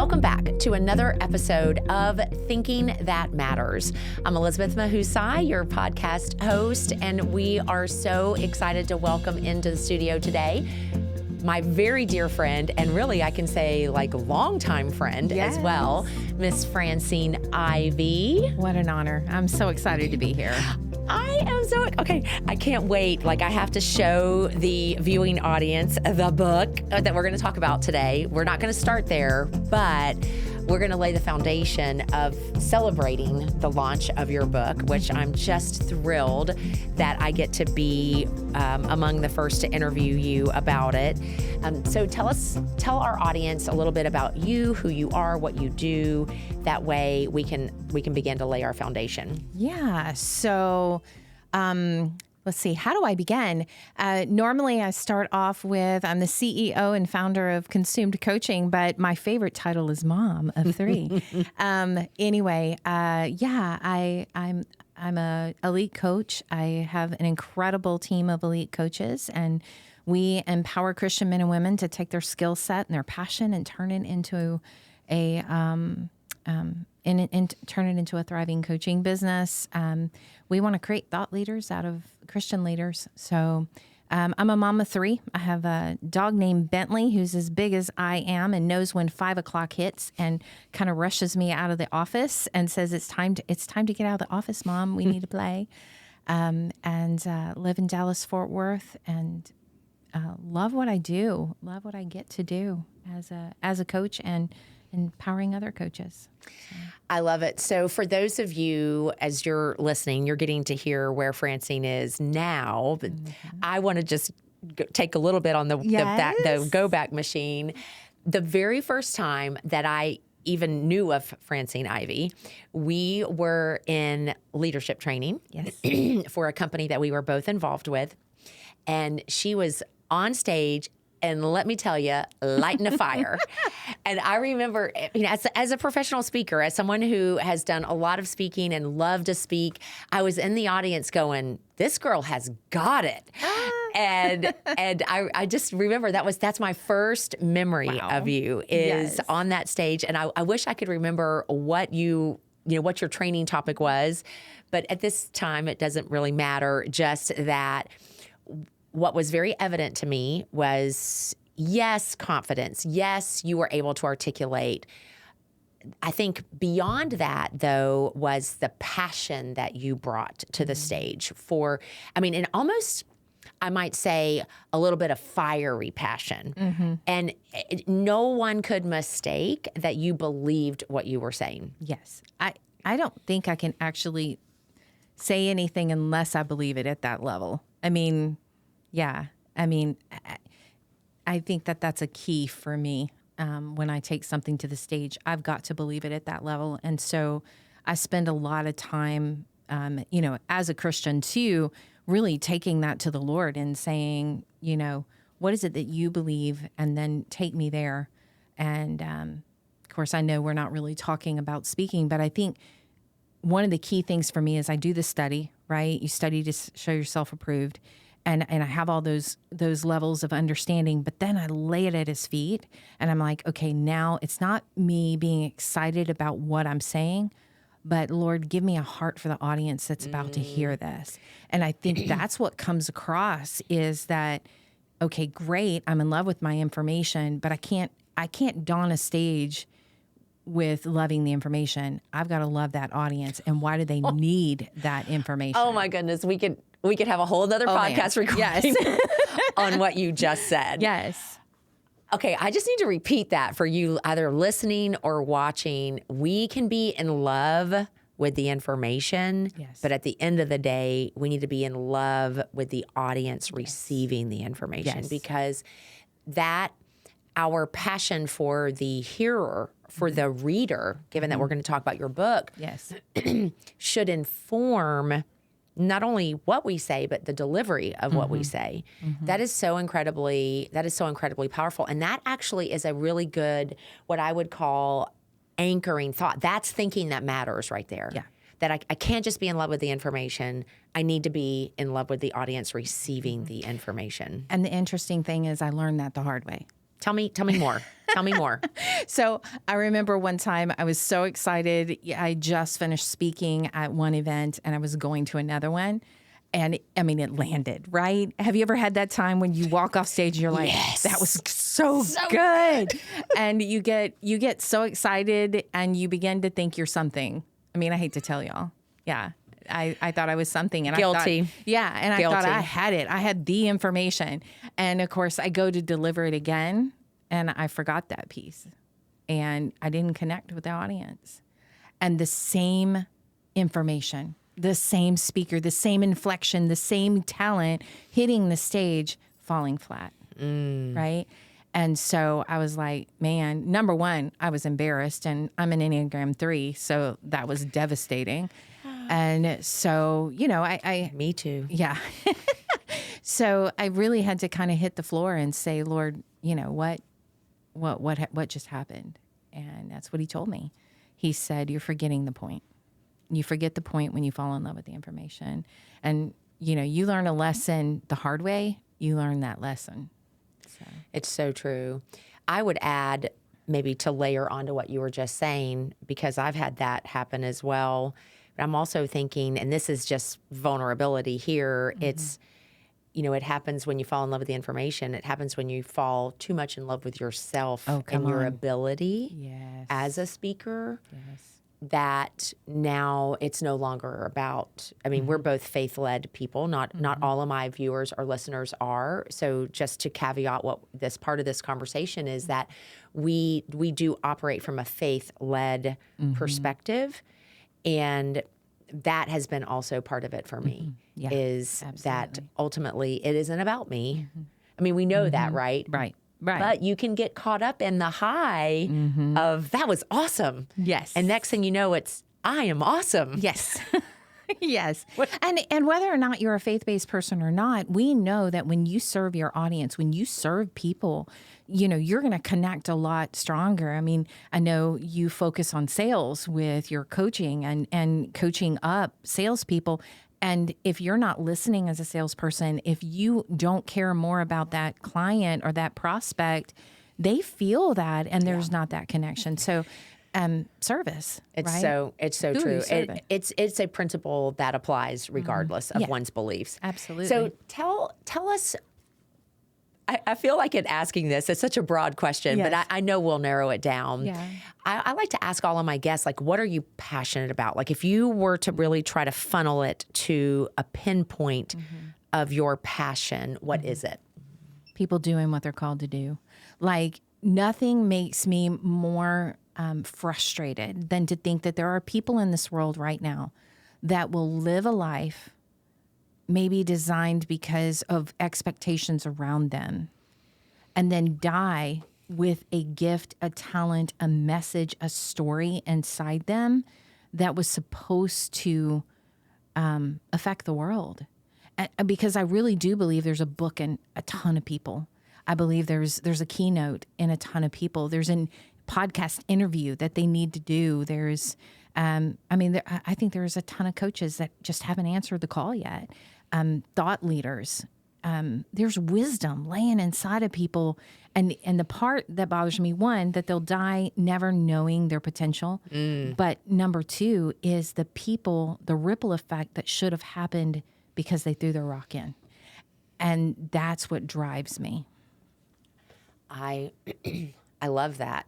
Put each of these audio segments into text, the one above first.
Welcome back to another episode of Thinking That Matters. I'm Elizabeth Mahusai, your podcast host, and we are so excited to welcome into the studio today my very dear friend, and really I can say like longtime friend as well, Miss Francine Ivey. What an honor. I'm so excited to be here. I am so, okay, I can't wait. Like I have to show the viewing audience the book that we're going to talk about today. We're not going to start there, but we're going to lay the foundation of celebrating the launch of your book, which I'm just thrilled that I get to be among the first to interview you about it. So tell our audience a little bit about you, who you are, what you do. That way we can begin to lay our foundation. Yeah. So, let's see, how do I begin? Normally I start off with, I'm the CEO and founder of Consumed Coaching, but my favorite title is Mom of Three. Anyway, I'm a elite coach. I have an incredible team of elite coaches, and we empower Christian men and women to take their skill set and their passion and turn it into a turn it into a thriving coaching business. We want to create thought leaders out of Christian leaders. So I'm a mom of three. I have a dog named Bentley who's as big as I am and knows when 5 o'clock hits and kind of rushes me out of the office and says, it's time to get out of the office, Mom. We need to play. And live in Dallas, Fort Worth, and love what I do, love what I get to do as a coach and empowering other coaches. So. I love it. So for those of you, as you're listening, you're getting to hear where Francine is now, but I want to just take a little bit on the go back machine. The very first time that I even knew of Francine Ivey, we were in leadership training for a company that we were both involved with. And she was on stage, and let me tell you, lighting a fire. And I remember, as a professional speaker, as someone who has done a lot of speaking and loved to speak, I was in the audience going, this girl has got it. And I just remember that's my first memory of you is on that stage. And I wish I could remember what what your training topic was. But at this time, it doesn't really matter, just that what was very evident to me was, yes, confidence. Yes, you were able to articulate. I think beyond that, though, was the passion that you brought to the stage and almost, I might say, a little bit of fiery passion. Mm-hmm. And no one could mistake that you believed what you were saying. Yes. I don't think I can actually say anything unless I believe it at that level. I think that's a key for me. When I take something to the stage, I've got to believe it at that level. And so I spend a lot of time, as a Christian too, really taking that to the Lord and saying, what is it that you believe? And then take me there. And, of course, I know we're not really talking about speaking, but I think one of the key things for me is I do the study, right? You study to show yourself approved. And I have all those levels of understanding, but then I lay it at his feet and I'm like, okay, now it's not me being excited about what I'm saying, but Lord, give me a heart for the audience that's about to hear this. And I think that's what comes across is that, okay, great, I'm in love with my information, but I can't don a stage with loving the information. I've got to love that audience. And why do they need that information? Oh my goodness, we could have a whole other podcast recording on what you just said. Yes. Okay, I just need to repeat that for you either listening or watching. We can be in love with the information, but at the end of the day, we need to be in love with the audience receiving the information because that our passion for the hearer, for the reader, given that we're going to talk about your book, should inform not only what we say, but the delivery of what we say. Mm-hmm. That is so incredibly powerful. And that actually is a really good, what I would call anchoring thought. That's thinking that matters right there. Yeah. That I can't just be in love with the information. I need to be in love with the audience receiving the information. And the interesting thing is I learned that the hard way. Tell me more. Tell me more. So I remember one time I was so excited. I just finished speaking at one event and I was going to another one. And I mean, it landed, right? Have you ever had that time when you walk off stage and you're like, yes. that was so good. And you get so excited and you begin to think you're something. I mean, I hate to tell y'all. Yeah. I thought I was something. And Guilty. I thought, yeah. And I thought I had it. I had the information. And of course, I go to deliver it again and I forgot that piece. And I didn't connect with the audience. And the same information, the same speaker, the same inflection, the same talent hitting the stage, falling flat. Right? And so I was like, man, number one, I was embarrassed, and I'm an Enneagram 3, so that was devastating. And so, you know, I Me too. yeah. So I really had to kind of hit the floor and say, Lord, you know, what just happened? And that's what he told me. He said, you're forgetting the point. You forget the point when you fall in love with the information. And, you know, you learn a lesson the hard way, you learn that lesson. So. It's so true. I would add, maybe to layer onto what you were just saying, because I've had that happen as well. But I'm also thinking, and this is just vulnerability here, it's, you know, it happens when you fall in love with the information. It happens when you fall too much in love with yourself and your ability as a speaker. Yes. That now it's no longer about, I mean, we're both faith-led people. Not all of my viewers or listeners are. So just to caveat what this part of this conversation is, that we do operate from a faith-led perspective. And that has been also part of it for me, is that ultimately it isn't about me. I mean, we know that, right? Right. But you can get caught up in the high of, that was awesome. Yes. And next thing you know, it's, I am awesome. Yes. Yes. And whether or not you're a faith-based person or not, we know that when you serve your audience, when you serve people, you know, you're going to connect a lot stronger. I mean, I know you focus on sales with your coaching and coaching up salespeople. And if you're not listening as a salesperson, if you don't care more about that client or that prospect, they feel that, and there's not that connection. So, service. It's right? so Who are true. you serving? It's a principle that applies regardless of one's beliefs. Absolutely. So tell us. I feel like in asking this, it's such a broad question, but I know we'll narrow it down. Yeah. I like to ask all of my guests, like, what are you passionate about? Like, if you were to really try to funnel it to a pinpoint of your passion, what is it? People doing what they're called to do. Like, nothing makes me more frustrated than to think that there are people in this world right now that will live a life maybe designed because of expectations around them, and then die with a gift, a talent, a message, a story inside them that was supposed to affect the world. Because I really do believe there's a book in a ton of people. I believe there's a keynote in a ton of people. There's a podcast interview that they need to do. There's, I think there's a ton of coaches that just haven't answered the call yet. Thought leaders. There's wisdom laying inside of people. And the part that bothers me, one, that they'll die never knowing their potential. But number two is the people, the ripple effect that should have happened because they threw their rock in. And that's what drives me. I love that.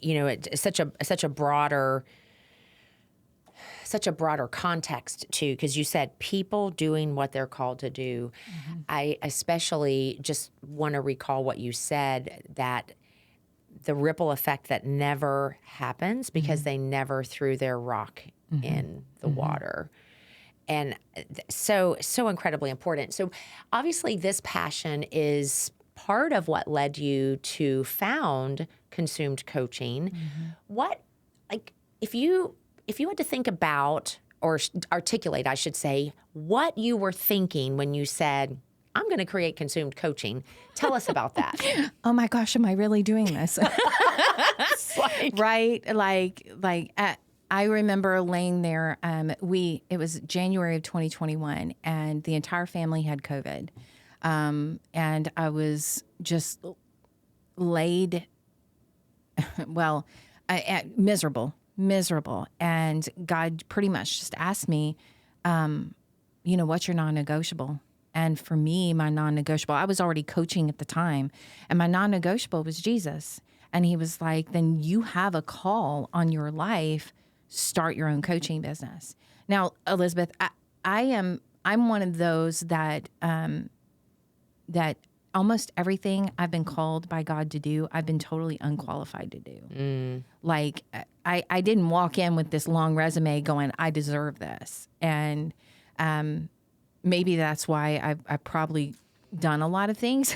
You know, it's such a broader context too, because you said people doing what they're called to do. I especially just want to recall what you said, that the ripple effect that never happens because they never threw their rock in the water. And so incredibly important. So obviously this passion is part of what led you to found Consumed Coaching. What, like, if you had to think about, or articulate, I should say, what you were thinking when you said, I'm going to create Consumed Coaching, tell us about that. Oh my gosh, am I really doing this? Right? I remember laying there. It was January of 2021, and the entire family had COVID. And I was just laid, well, miserable. And God pretty much just asked me, what's your non-negotiable? And for me, my non-negotiable, I was already coaching at the time, and my non-negotiable was Jesus. And he was like, then you have a call on your life, start your own coaching business. Now, Elizabeth, I'm one of those that almost everything I've been called by God to do, I've been totally unqualified to do. Like, I didn't walk in with this long resume going, I deserve this. And maybe that's why I've probably done a lot of things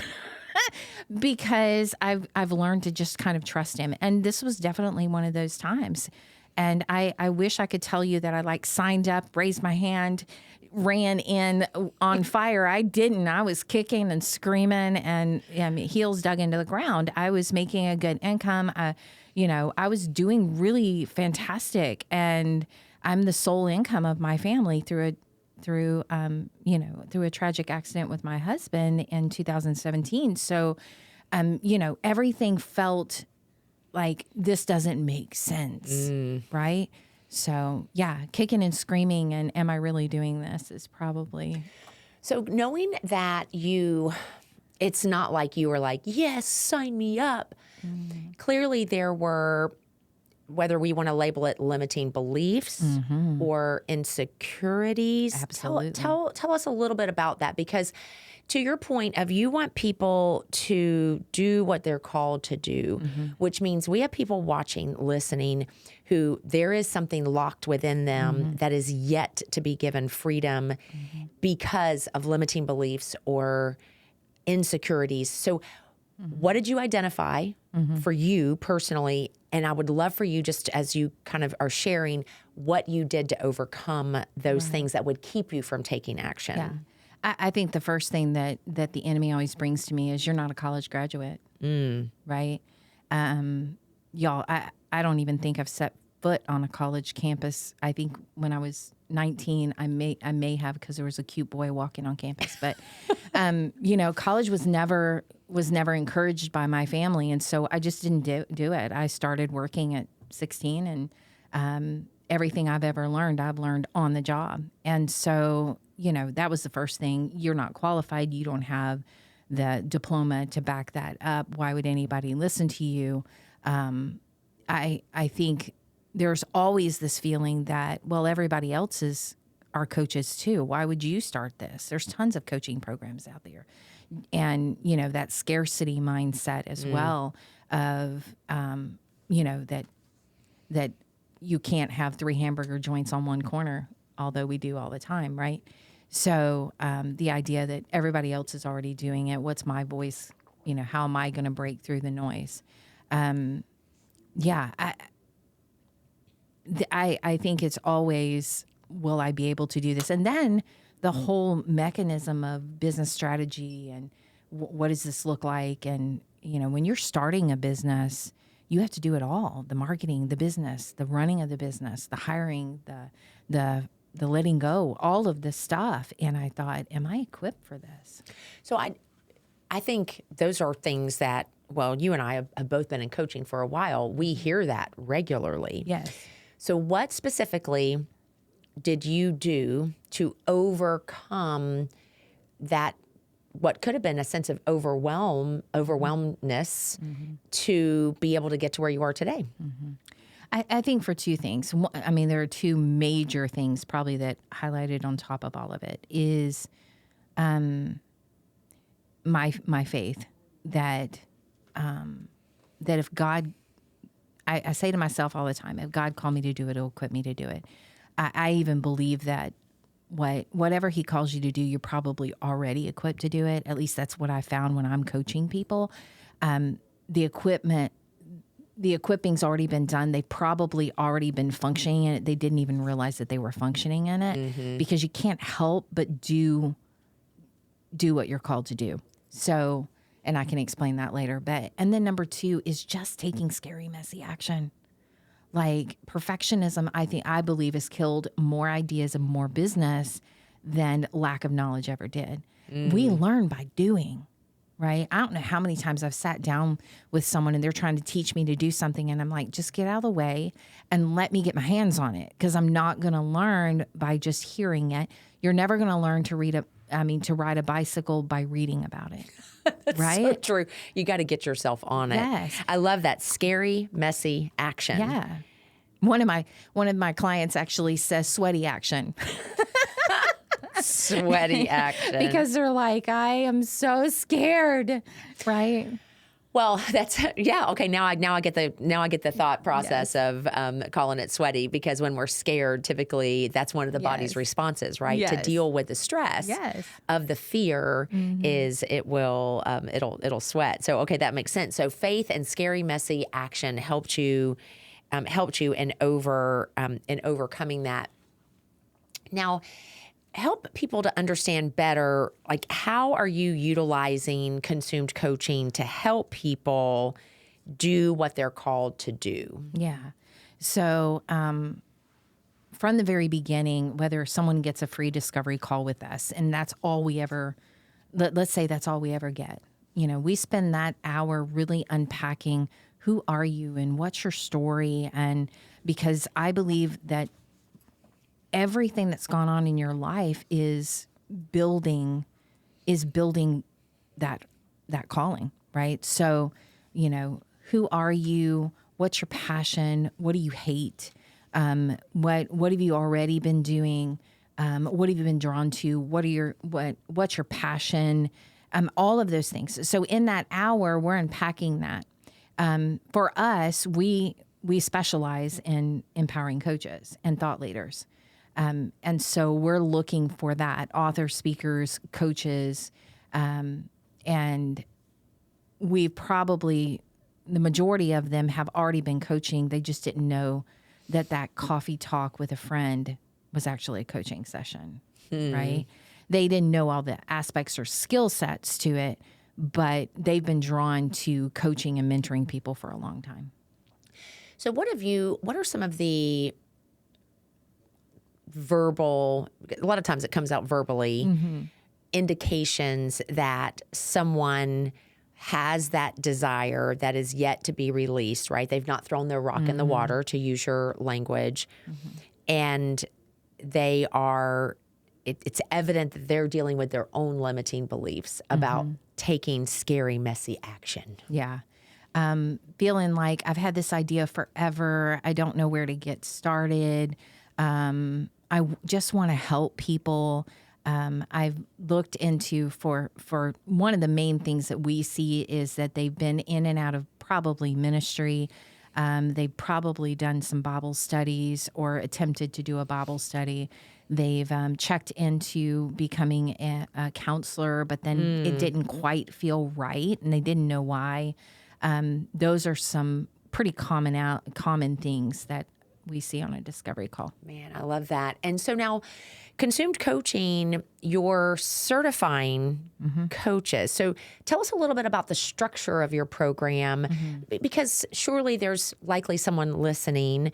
because I've learned to just kind of trust him. And this was definitely one of those times. And I wish I could tell you that I signed up, raised my hand, ran in on fire. I didn't. I was kicking and screaming and heels dug into the ground. I was making a good income. I was doing really fantastic, and I'm the sole income of my family through a tragic accident with my husband in 2017. So, everything felt like this doesn't make sense, right? So, yeah, kicking and screaming and am I really doing this is probably. So knowing that it's not like you were like, yes, sign me up. Clearly there were, whether we want to label it limiting beliefs or insecurities. Absolutely. Tell us a little bit about that, because to your point of you want people to do what they're called to do, which means we have people watching, listening, who there is something locked within them that is yet to be given freedom because of limiting beliefs or insecurities. So what did you identify for you personally? And I would love for you, just as you kind of are sharing, what you did to overcome those things that would keep you from taking action. Yeah. I think the first thing that the enemy always brings to me is you're not a college graduate, right? Y'all, I don't even think I've set foot on a college campus. I think when I was 19, I may have, because there was a cute boy walking on campus. But college was never encouraged by my family, and so I just didn't do it. I started working at 16, and everything I've ever learned, I've learned on the job. And so, that was the first thing. You're not qualified. You don't have the diploma to back that up. Why would anybody listen to you? I think there's always this feeling that, well, everybody else are coaches too. Why would you start this? There's tons of coaching programs out there. And, that scarcity mindset as well of, that you can't have 3 hamburger joints on one corner, although we do all the time, right? So the idea that everybody else is already doing it, what's my voice? How am I going to break through the noise? I think it's always, will I be able to do this? And then the whole mechanism of business strategy and what does this look like? And, when you're starting a business, you have to do it all: the marketing, the business, the running of the business, the hiring, the letting go, all of this stuff. And I thought, am I equipped for this? So I think those are things that, well, you and I have both been in coaching for a while. We hear that regularly. Yes. So what specifically did you do to overcome that, what could have been a sense of overwhelmness to be able to get to where you are today? I think for 2 things. I mean, there are 2 major things probably that highlighted on top of all of it is my faith that if God, I say to myself all the time, if God called me to do it, He'll equip me to do it. I even believe that whatever He calls you to do, you're probably already equipped to do it. At least that's what I found when I'm coaching people. The equipping's already been done. They've probably already been functioning in it. They didn't even realize that they were functioning in it, because you can't help but do what you're called to do. So, and I can explain that later. And then number 2 is just taking scary, messy action. Like perfectionism, I believe has killed more ideas and more business than lack of knowledge ever did. We learn by doing. right? I don't know how many times I've sat down with someone and they're trying to teach me to do something. And I'm like, just get out of the way and let me get my hands on it. Because I'm not going to learn by just hearing it. You're never going to learn to ride a bicycle by reading about it. That's right? so true. You got to get yourself on it. Yes. I love that. Scary, messy action. Yeah. One of my clients actually says sweaty action. Sweaty action. Because they're like, I am so scared, right? Well, that's okay. Now I get the thought process of calling it sweaty, because when we're scared, typically that's one of the body's responses, right? To deal with the stress of the fear is it'll sweat. So okay, that makes sense. So faith and scary, messy action helped you in overcoming that. Now, help people to understand better, like, how are you utilizing consumed coaching to help people do what they're called to do? Yeah. So from the very beginning, whether someone gets a free discovery call with us, and that's all we ever, let's say that's all we ever get. We spend that hour really unpacking who are you and what's your story. And because I believe that everything that's gone on in your life is building that calling, right? So, who are you? What's your passion? What do you hate? What have you already been doing? What have you been drawn to? What's your passion? All of those things. So in that hour, we're unpacking that. For us, we specialize in empowering coaches and thought leaders. And so we're looking for that, authors, speakers, coaches, and the majority of them have already been coaching. They just didn't know that coffee talk with a friend was actually a coaching session, right? They didn't know all the aspects or skill sets to it, but they've been drawn to coaching and mentoring people for a long time. So what are some of the verbal, a lot of times it comes out verbally, indications that someone has that desire that is yet to be released, right? They've not thrown their rock in the water, to use your language. And they are, it's evident that they're dealing with their own limiting beliefs about taking scary, messy action. Yeah. Feeling like I've had this idea forever. I don't know where to get started. I just want to help people. I've looked into for one of the main things that we see is that they've been in and out of probably ministry. They've probably done some Bible studies or attempted to do a Bible study. They've checked into becoming a counselor, but then it didn't quite feel right, and they didn't know why. Those are some pretty common things that we see on a discovery call. Man, I love that. And so now, consumed coaching, you're certifying coaches. So tell us a little bit about the structure of your program, because surely there's likely someone listening,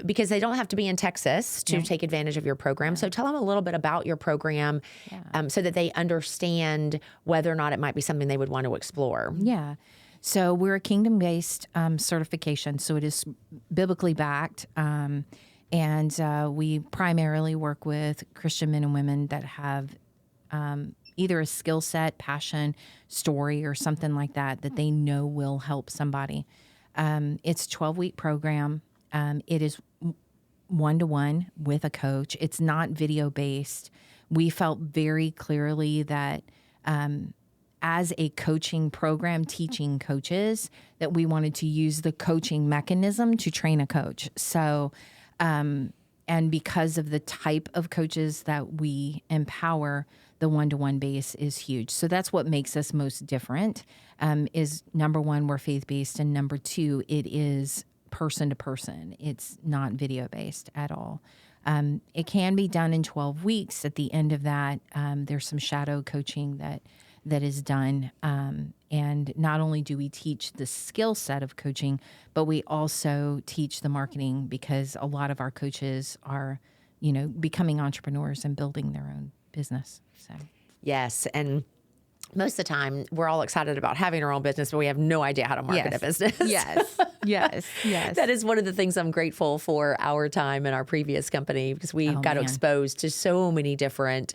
because they don't have to be in Texas to take advantage of your program. So tell them a little bit about your program so that they understand whether or not it might be something they would want to explore. Yeah. So we're a kingdom-based certification, so it is biblically backed, and we primarily work with Christian men and women that have either a skill set, passion, story, or something like that they know will help somebody. It's a 12-week program. It is one-to-one with a coach. It's not video-based. We felt very clearly that as a coaching program, teaching coaches, that we wanted to use the coaching mechanism to train a coach. So, and because of the type of coaches that we empower, the one-to-one base is huge. So that's what makes us most different, is number one, we're faith-based, and number two, it is person to person. It's not video-based at all. It can be done in 12 weeks. At the end of that, there's some shadow coaching that is done. And not only do we teach the skill set of coaching, but we also teach the marketing, because a lot of our coaches are, becoming entrepreneurs and building their own business. So yes. And most of the time we're all excited about having our own business, but we have no idea how to market a business. Yes. That is one of the things I'm grateful for our time in our previous company, because we got exposed to so many different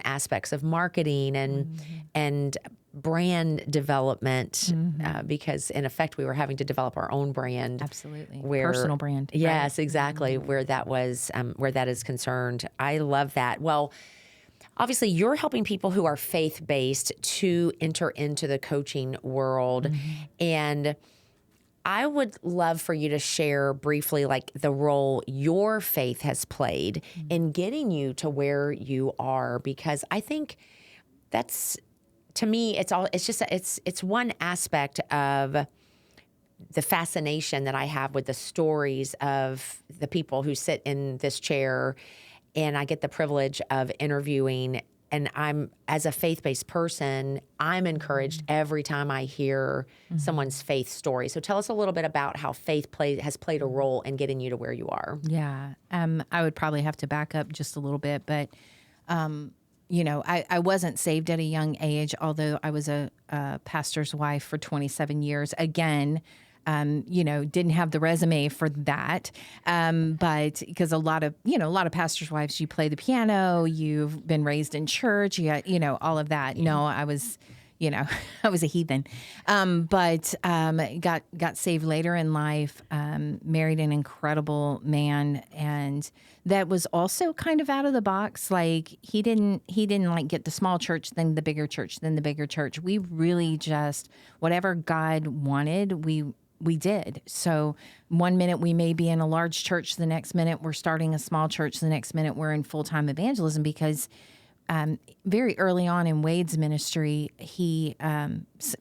aspects of marketing and brand development, because in effect we were having to develop our own brand. Absolutely. Personal brand. Yes, right? Exactly. Where that was, where that is concerned. I love that. Well, obviously, you're helping people who are faith-based to enter into the coaching world. And I would love for you to share briefly, like, the role your faith has played in getting you to where you are, because I think that's, to me, it's one aspect of the fascination that I have with the stories of the people who sit in this chair. And I get the privilege of interviewing, and I'm, as a faith-based person, I'm encouraged every time I hear someone's faith story. So tell us a little bit about how faith has played a role in getting you to where you are. Yeah. I would probably have to back up just a little bit, but, I wasn't saved at a young age, although I was a pastor's wife for 27 years. Again, didn't have the resume for that. But because a lot of pastors' wives, you play the piano, you've been raised in church, you got, all of that. No, I was, I was a heathen. But got saved later in life, married an incredible man. And that was also kind of out of the box. Like he didn't like get the small church, then the bigger church, then the bigger church. We really just, whatever God wanted, we did. So one minute we may be in a large church, the next minute we're starting a small church, the next minute we're in full-time evangelism, because very early on in Wade's ministry,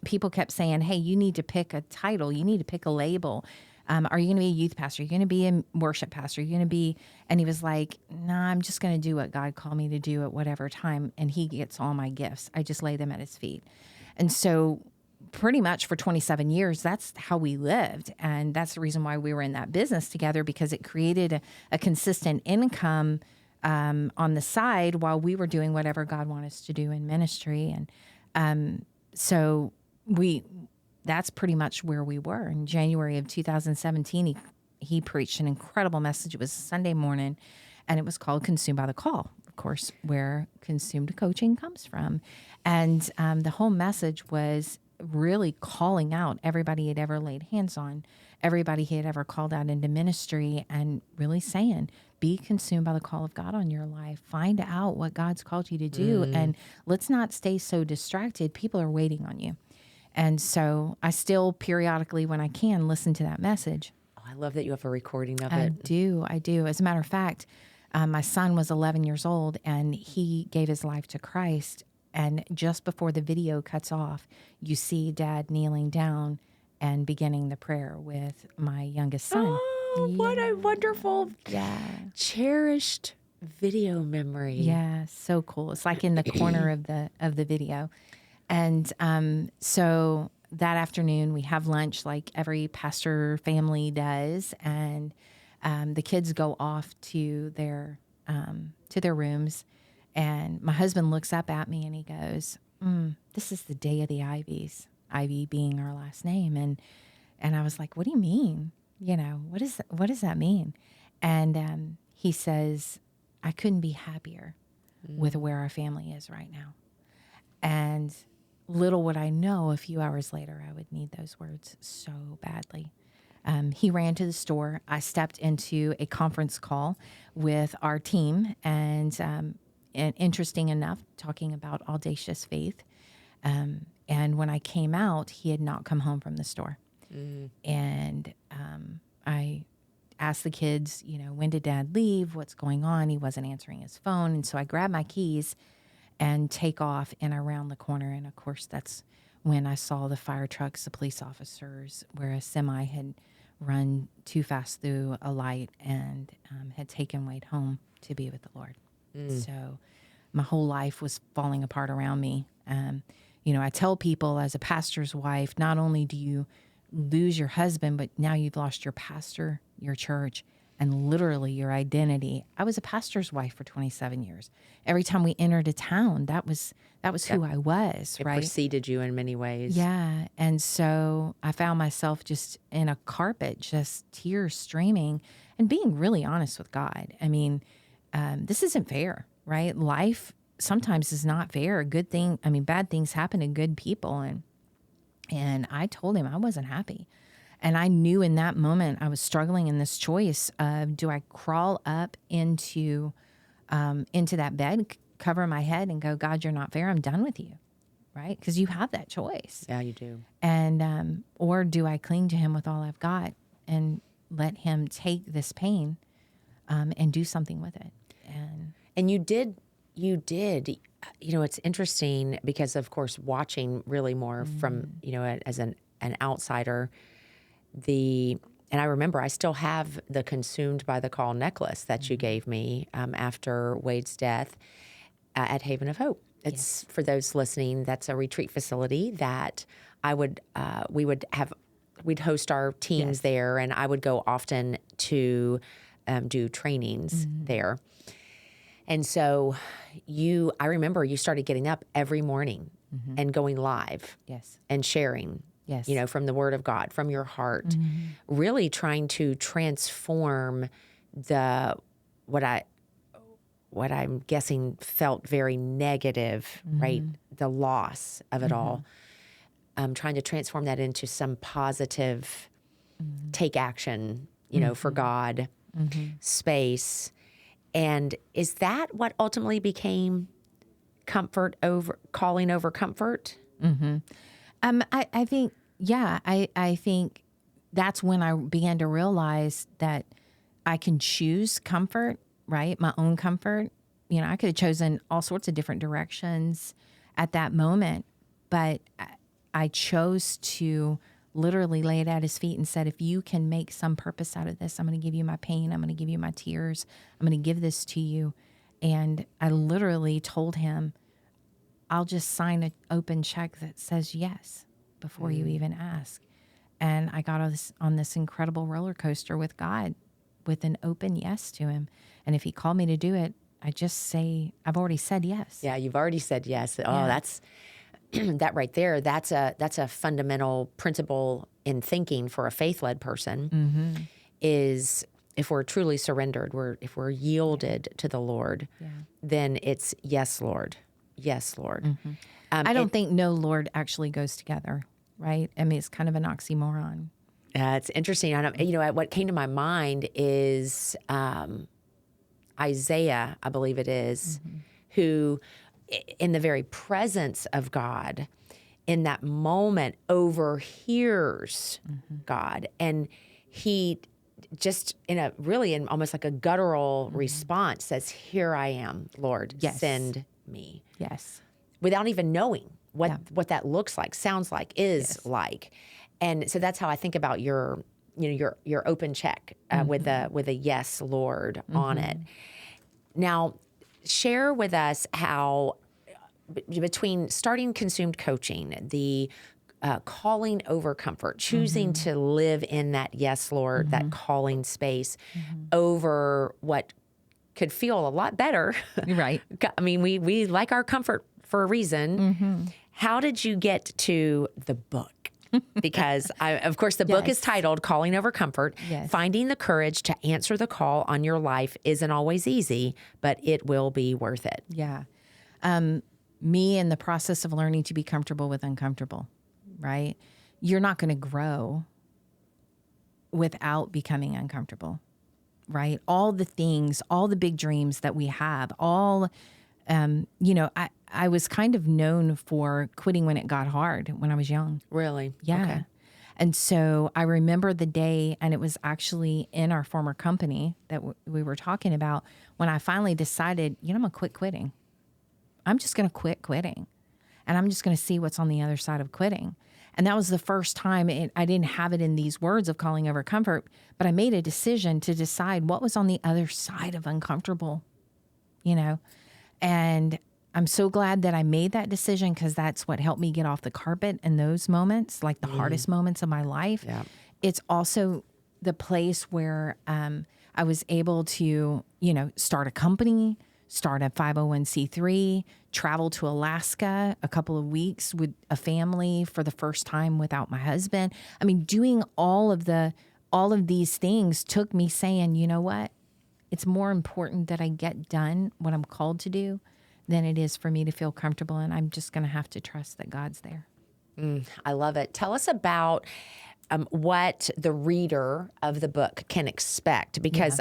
people kept saying, hey, you need to pick a title. You need to pick a label. Are you going to be a youth pastor? Are you going to be a worship pastor? Are you going to be, and he was like, no, I'm just going to do what God called me to do at whatever time. And he gets all my gifts. I just lay them at his feet. And so pretty much for 27 years, that's how we lived. And that's the reason why we were in that business together, because it created a consistent income on the side while we were doing whatever God wanted us to do in ministry. And so that's pretty much where we were. In January of 2017, he preached an incredible message. It was Sunday morning, and it was called Consumed by the Call, of course, where consumed coaching comes from. And the whole message was really calling out everybody he had ever laid hands on, everybody he had ever called out into ministry, and really saying, be consumed by the call of God on your life. Find out what God's called you to do, and let's not stay so distracted. People are waiting on you. And so I still periodically, when I can, listen to that message. Oh, I love that you have a recording of it. I do. As a matter of fact, my son was 11 years old, and he gave his life to Christ. And just before the video cuts off, you see Dad kneeling down and beginning the prayer with my youngest son. Oh, what a wonderful, cherished video memory. Yeah, so cool. It's like in the corner of the video. And so that afternoon we have lunch like every pastor family does, and the kids go off to their rooms. And my husband looks up at me and he goes, this is the day of the Iveys, Ivy being our last name. And I was like, what do you mean? What does that mean? And he says, I couldn't be happier with where our family is right now. And little would I know, a few hours later, I would need those words so badly. He ran to the store. I stepped into a conference call with our team, and interesting enough, talking about audacious faith. And when I came out, he had not come home from the store. And I asked the kids, when did Dad leave? What's going on? He wasn't answering his phone. And so I grabbed my keys and take off, and around the corner. And of course, that's when I saw the fire trucks, the police officers, where a semi had run too fast through a light and had taken Wade home to be with the Lord. So my whole life was falling apart around me. I tell people, as a pastor's wife, not only do you lose your husband, but now you've lost your pastor, your church, and literally your identity. I was a pastor's wife for 27 years. Every time we entered a town, that was who I was, It right? preceded you in many ways. Yeah. And so I found myself just in a carpet, just tears streaming, and being really honest with God. I mean, this isn't fair, right? Life sometimes is not fair. Bad things happen to good people. And I told him I wasn't happy. And I knew in that moment I was struggling in this choice of, do I crawl up into that bed, cover my head and go, God, you're not fair. I'm done with you. Right? Because you have that choice. Yeah, you do. And, or do I cling to him with all I've got and let him take this pain, and do something with it? And you did, it's interesting because, of course, watching really more from, as an outsider, and I remember I still have the Consumed by the Call necklace that you gave me after Wade's death at Haven of Hope. It's for those listening. That's a retreat facility that we'd host our teams there, and I would go often to do trainings there. And so I remember you started getting up every morning and going live and sharing, from the Word of God, from your heart, really trying to transform what I'm guessing felt very negative, right? The loss of it all. Trying to transform that into some positive, take action, for God, space. And is that what ultimately became calling over comfort? I think, I think that's when I began to realize that I can choose comfort, right? My own comfort. I could have chosen all sorts of different directions at that moment, but I chose to literally lay it at his feet and said, if you can make some purpose out of this, I'm going to give you my pain. I'm going to give you my tears. I'm going to give this to you. And I literally told him, I'll just sign an open check that says yes before you even ask. And I got on this incredible roller coaster with God with an open yes to him. And if he called me to do it, I just say, I've already said yes. Yeah, you've already said yes. Oh, that's that right there. That's a fundamental principle in thinking for a faith-led person is if we're truly surrendered, if we're yielded to the Lord, then it's yes, Lord. Yes, Lord. I don't think no, Lord actually goes together, right? I mean, it's kind of an oxymoron. It's interesting. What came to my mind is Isaiah, I believe it is, who, in the very presence of God, in that moment, overhears God, and he just in almost like a guttural response says, "Here I am, Lord, send me." Yes, without even knowing what that looks like, sounds like, is like. And so that's how I think about your open check with a yes, Lord, on it. Now, share with us how between starting Consumed Coaching, the calling over comfort, choosing to live in that yes, Lord, that calling space over what could feel a lot better. Right. I mean, we like our comfort for a reason. How did you get to the book? Because, of course, the book is titled Calling Over Comfort. Yes. Finding the courage to answer the call on your life isn't always easy, but it will be worth it. Yeah. Me in the process of learning to be comfortable with uncomfortable, right? You're not going to grow without becoming uncomfortable, right? All the things, all the big dreams that we have, I was kind of known for quitting when it got hard when I was young. Really? Yeah. Okay. And so I remember the day, and it was actually in our former company that we were talking about, when I finally decided, I'm going to quit quitting. I'm just going to quit quitting. And I'm just going to see what's on the other side of quitting. And that was the first time I didn't have it in these words of calling over comfort, but I made a decision to decide what was on the other side of uncomfortable, And I'm so glad that I made that decision, because that's what helped me get off the carpet in those moments, like the hardest moments of my life. Yeah. It's also the place where I was able to, start a company, start a 501c3, travel to Alaska a couple of weeks with a family for the first time without my husband. I mean, doing all of these things took me saying, you know what? It's more important that I get done what I'm called to do than it is for me to feel comfortable. And I'm just going to have to trust that God's there. I love it. Tell us about what the reader of the book can expect, because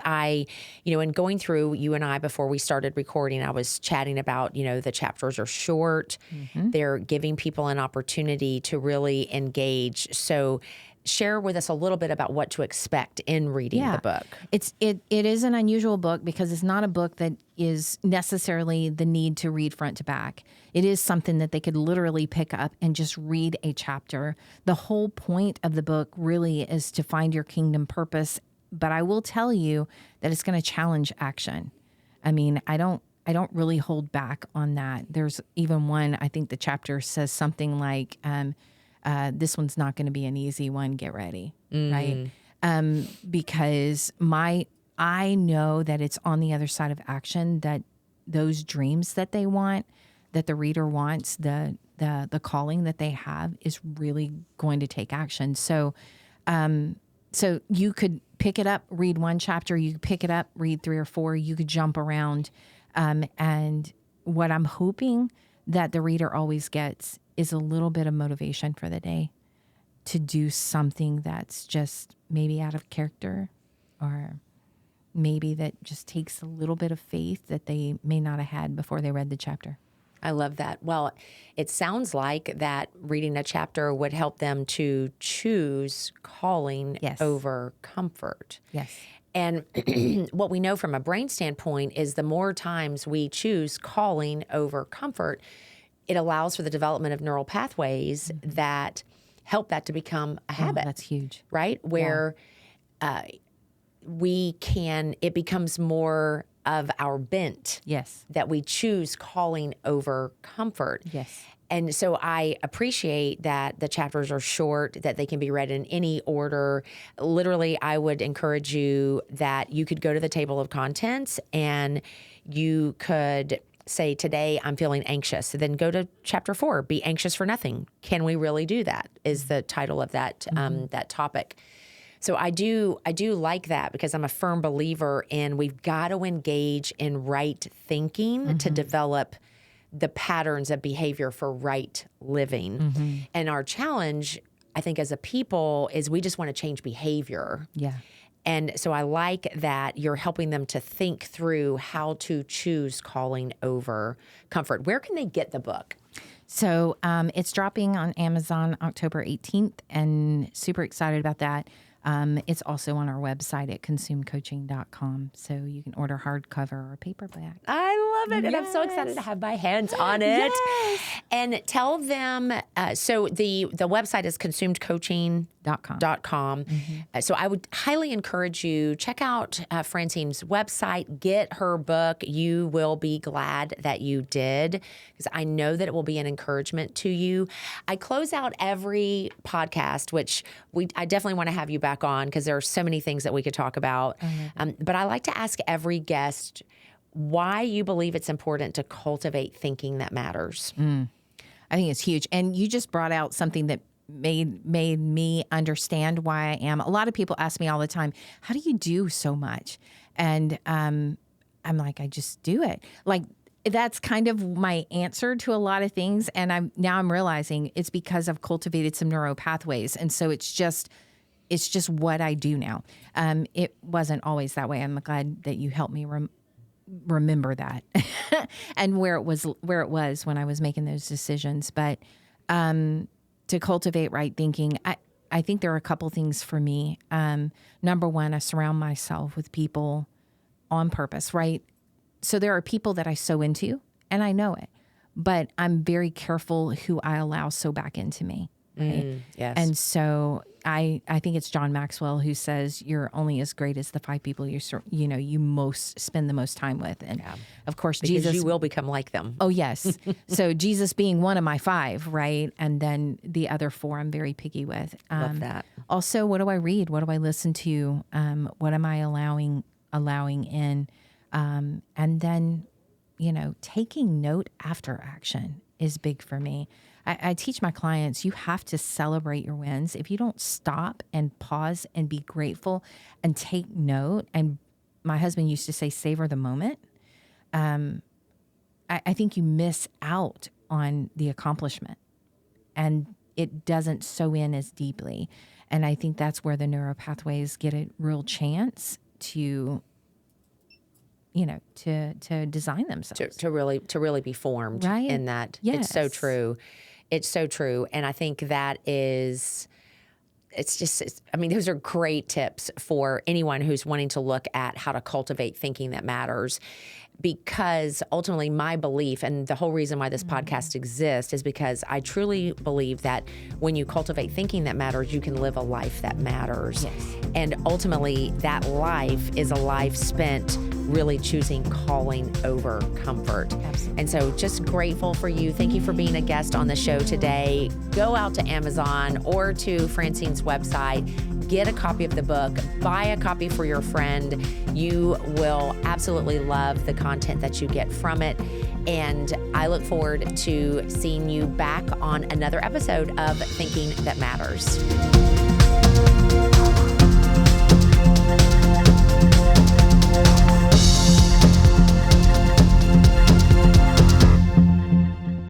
in going through you and I before we started recording, I was chatting about, the chapters are short. They're giving people an opportunity to really engage. So share with us a little bit about what to expect in reading the book. It is an unusual book because it's not a book that is necessarily the need to read front to back. It is something that they could literally pick up and just read a chapter. The whole point of the book really is to find your kingdom purpose, but I will tell you that it's going to challenge action. I mean, I don't really hold back on that. There's even one, I think the chapter says something like, this one's not going to be an easy one. Get ready, right? Because I know that it's on the other side of action, that those dreams that they want, that the reader wants, the calling that they have is really going to take action. So you could pick it up, read one chapter. You could pick it up, read 3 or 4. You could jump around, and what I'm hoping that the reader always gets is a little bit of motivation for the day to do something that's just maybe out of character, or maybe that just takes a little bit of faith that they may not have had before they read the chapter. I love that. Well, it sounds like that reading a chapter would help them to choose calling over comfort. Yes. And what we know from a brain standpoint is the more times we choose calling over comfort, it allows for the development of neural pathways that help that to become a habit. That's huge. Right? Where it becomes more of our bent. Yes. That we choose calling over comfort. Yes. And so I appreciate that the chapters are short, that they can be read in any order. Literally, I would encourage you that you could go to the table of contents and you could say, today I'm feeling anxious. So then go to chapter 4, be anxious for nothing. Can we really do that? Is the title of that that topic. So I do like that, because I'm a firm believer in we've got to engage in right thinking to develop the patterns of behavior for right living. And our challenge, I think, as a people is we just want to change behavior. Yeah. And so I like that you're helping them to think through how to choose calling over comfort. Where can they get the book? So it's dropping on Amazon October 18th, and super excited about that. It's also on our website at consumecoaching.com. So you can order hardcover or paperback. I love it. And I'm so excited to have my hands on it. Yes. And tell them, so the website is consumecoaching.com. So I would highly encourage you, check out Francine's website, get her book. You will be glad that you did, because I know that it will be an encouragement to you. I close out every podcast, which I definitely want to have you back on, because there are so many things that we could talk about. But I like to ask every guest why you believe it's important to cultivate thinking that matters. I think it's huge. And you just brought out something that made me understand why I am. A lot of people ask me all the time, how do you do so much? And I'm like, I just do it. Like, that's kind of my answer to a lot of things. And I'm realizing it's because I've cultivated some neuro pathways. And so it's just what I do now. It wasn't always that way. I'm glad that you helped me remember that and where it was when I was making those decisions. But to cultivate right thinking, I think there are a couple things for me. Number one, I surround myself with people on purpose, right? So there are people that I sow into, and I know it, but I'm very careful who I allow sow back into me. Right? Yes. And so I think it's John Maxwell who says you're only as great as the 5 people you most spend the most time with. And of course, because Jesus, you will become like them. Oh, yes. So Jesus being one of my 5, right? And then the other 4 I'm very picky with. Love that. Also, what do I read? What do I listen to? What am I allowing allowing in. And then, taking note after action is big for me. I teach my clients, you have to celebrate your wins. If you don't stop and pause and be grateful and take note, and my husband used to say, savor the moment, I think you miss out on the accomplishment, and it doesn't sew in as deeply. And I think that's where the neural pathways get a real chance to to desigin themselves. To really be formed right? in that. Yes. It's so true. It's so true. And I think that is, those are great tips for anyone who's wanting to look at how to cultivate thinking that matters. Because ultimately my belief, and the whole reason why this podcast exists, is because I truly believe that when you cultivate thinking that matters, you can live a life that matters. Yes. And ultimately that life is a life spent really choosing calling over comfort. Absolutely. And so just grateful for you. Thank you for being a guest on the show today. Go out to Amazon or to Francine's website, get a copy of the book, buy a copy for your friend. You will absolutely love the content that you get from it. And I look forward to seeing you back on another episode of Thinking That Matters.